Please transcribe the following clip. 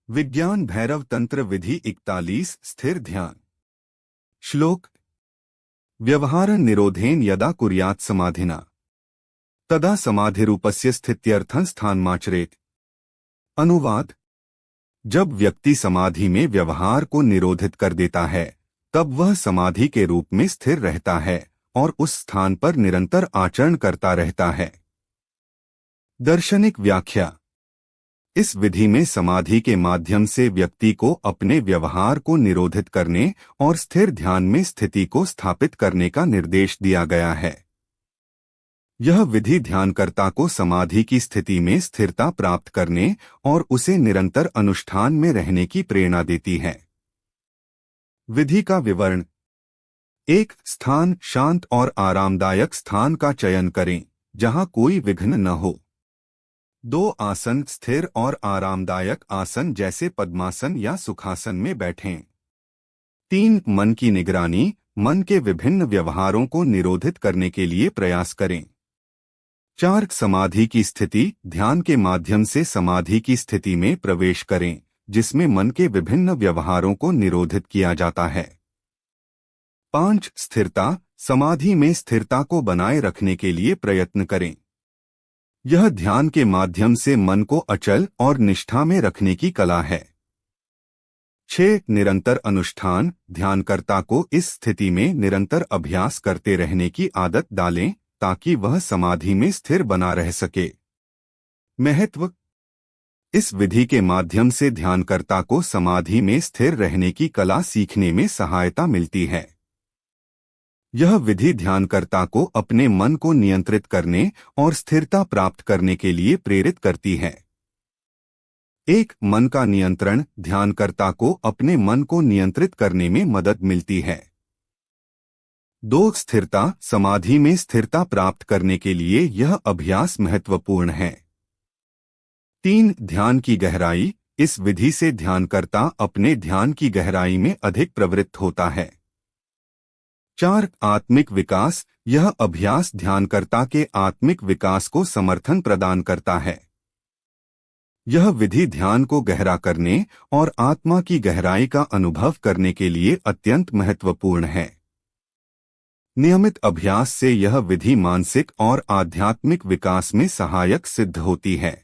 विज्ञान भैरव तंत्र विधि 41 स्थिर ध्यान। श्लोक। व्यवहार निरोधेन यदा कुर्यात् समाधिना तदा समाधिरूपस्य स्थित्यर्थं स्थानमाचरेत्। अनुवाद। जब व्यक्ति समाधि में व्यवहार को निरोधित कर देता है तब वह समाधि के रूप में स्थिर रहता है और उस स्थान पर निरंतर आचरण करता रहता है। दार्शनिक व्याख्या। इस विधि में समाधि के माध्यम से व्यक्ति को अपने व्यवहार को निरोधित करने और स्थिर ध्यान में स्थिति को स्थापित करने का निर्देश दिया गया है। यह विधि ध्यानकर्ता को समाधि की स्थिति में स्थिरता प्राप्त करने और उसे निरंतर अनुष्ठान में रहने की प्रेरणा देती है। विधि का विवरण। एक स्थान, शांत और आरामदायक स्थान का चयन करें जहां कोई विघ्न न हो। 2 आसन, स्थिर और आरामदायक आसन जैसे पद्मासन या सुखासन में बैठें। 3 मन की निगरानी, मन के विभिन्न व्यवहारों को निरोधित करने के लिए प्रयास करें। 4 समाधि की स्थिति, ध्यान के माध्यम से समाधि की स्थिति में प्रवेश करें जिसमें मन के विभिन्न व्यवहारों को निरोधित किया जाता है। 5 स्थिरता, समाधि में स्थिरता को बनाए रखने के लिए प्रयत्न करें। यह ध्यान के माध्यम से मन को अचल और निष्ठा में रखने की कला है। 6 निरंतर अनुष्ठान, ध्यानकर्ता को इस स्थिति में निरंतर अभ्यास करते रहने की आदत डालें ताकि वह समाधि में स्थिर बना रह सके। महत्व। इस विधि के माध्यम से ध्यानकर्ता को समाधि में स्थिर रहने की कला सीखने में सहायता मिलती है। यह विधि ध्यानकर्ता को अपने मन को नियंत्रित करने और स्थिरता प्राप्त करने के लिए प्रेरित करती है। 1 मन का नियंत्रण, ध्यानकर्ता को अपने मन को नियंत्रित करने में मदद मिलती है। 2 स्थिरता, समाधि में स्थिरता प्राप्त करने के लिए यह अभ्यास महत्वपूर्ण है। 3 ध्यान की गहराई, इस विधि से ध्यानकर्ता अपने ध्यान की गहराई में अधिक प्रवृत्त होता है। 4 आत्मिक विकास, यह अभ्यास ध्यानकर्ता के आत्मिक विकास को समर्थन प्रदान करता है। यह विधि ध्यान को गहरा करने और आत्मा की गहराई का अनुभव करने के लिए अत्यंत महत्वपूर्ण है। नियमित अभ्यास से यह विधि मानसिक और आध्यात्मिक विकास में सहायक सिद्ध होती है।